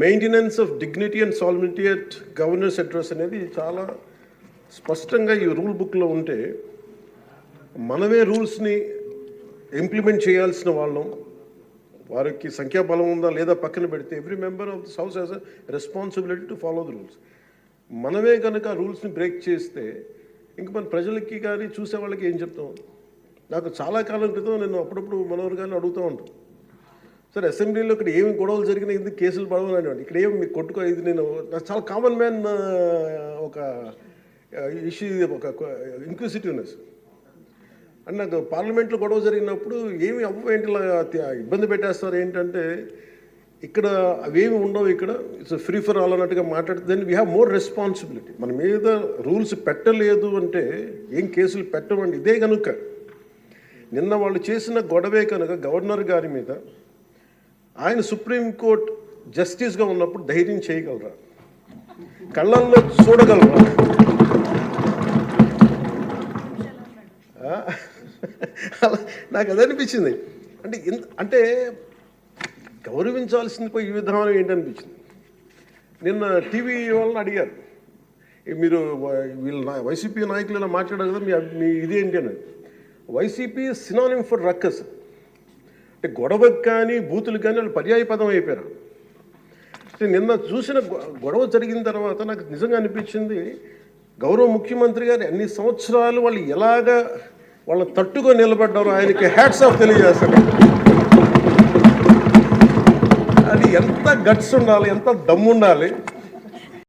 Maintenance of dignity and సాల్విటీ at governor's address అనేది చాలా స్పష్టంగా ఈ రూల్ బుక్లో ఉంటే మనమే రూల్స్ని ఇంప్లిమెంట్ చేయాల్సిన వాళ్ళం. వారికి సంఖ్యాబలం ఉందా లేదా పక్కన పెడితే every member of this house has a responsibility to follow the rules. మనమే కనుక ఆ రూల్స్ని బ్రేక్ చేస్తే ఇంక మన ప్రజలకి కానీ చూసే వాళ్ళకి ఏం చెప్తాం? నాకు చాలా కాలం క్రితం నేను అప్పుడప్పుడు మనోహర్ గారిని అడుగుతూ ఉంటాను, సార్ అసెంబ్లీలో ఇక్కడ ఏమి గొడవలు జరిగినా ఎందుకు కేసులు పడవని, ఇక్కడ ఏమి మీకు కొట్టుకో, ఇది నేను నాకు చాలా కామన్ మ్యాన్ ఒక ఇష్యూ, ఒక ఇంక్విజిటివ్నెస్. అండ్ నాకు పార్లమెంట్లో గొడవ జరిగినప్పుడు ఏమి ఏంటి ఇబ్బంది పెట్టేస్తారు ఏంటంటే, ఇక్కడ అవేమి ఉండవు, ఇక్కడ ఇట్స్ ఫ్రీ ఫర్ ఆల్ అన్నట్టుగా మాట్లాడితే then we have more responsibility. మన మీద రూల్స్ పెట్టలేదు అంటే ఏం కేసులు పెట్టమండి. ఇదే కనుక నిన్న వాళ్ళు చేసిన గొడవే కనుక గవర్నర్ గారి మీద ఆయన సుప్రీంకోర్టు జస్టిస్గా ఉన్నప్పుడు ధైర్యం చేయగలరా? కళ్ళల్లో చూడగలరా? నాకు అదే అనిపించింది. అంటే గౌరవించాల్సింది పోయి ఈ విధానం ఏంటనిపించింది. నిన్న టీవీ వాళ్ళని అడిగారు, మీరు వీళ్ళ వైసీపీ నాయకులు ఇలా మాట్లాడారు కదా, మీ ఇదేంటి అని. వైసీపీ సినానిమ్ ఫర్ రక్కస్, అంటే గొడవకు కానీ బూతులు కానీ వాళ్ళు పర్యాయ పదం అయిపోయారు. నిన్న చూసిన గొడవ జరిగిన తర్వాత నాకు నిజంగా అనిపించింది, గౌరవ ముఖ్యమంత్రి గారు అన్ని సంవత్సరాలు వాళ్ళు ఎలాగా వాళ్ళని తట్టుగా నిలబడ్డారో ఆయనకి హ్యాట్స్ ఆఫ్ తెలియజేస్తాడు. అది ఎంత గట్స్ ఉండాలి, ఎంత దమ్ము ఉండాలి.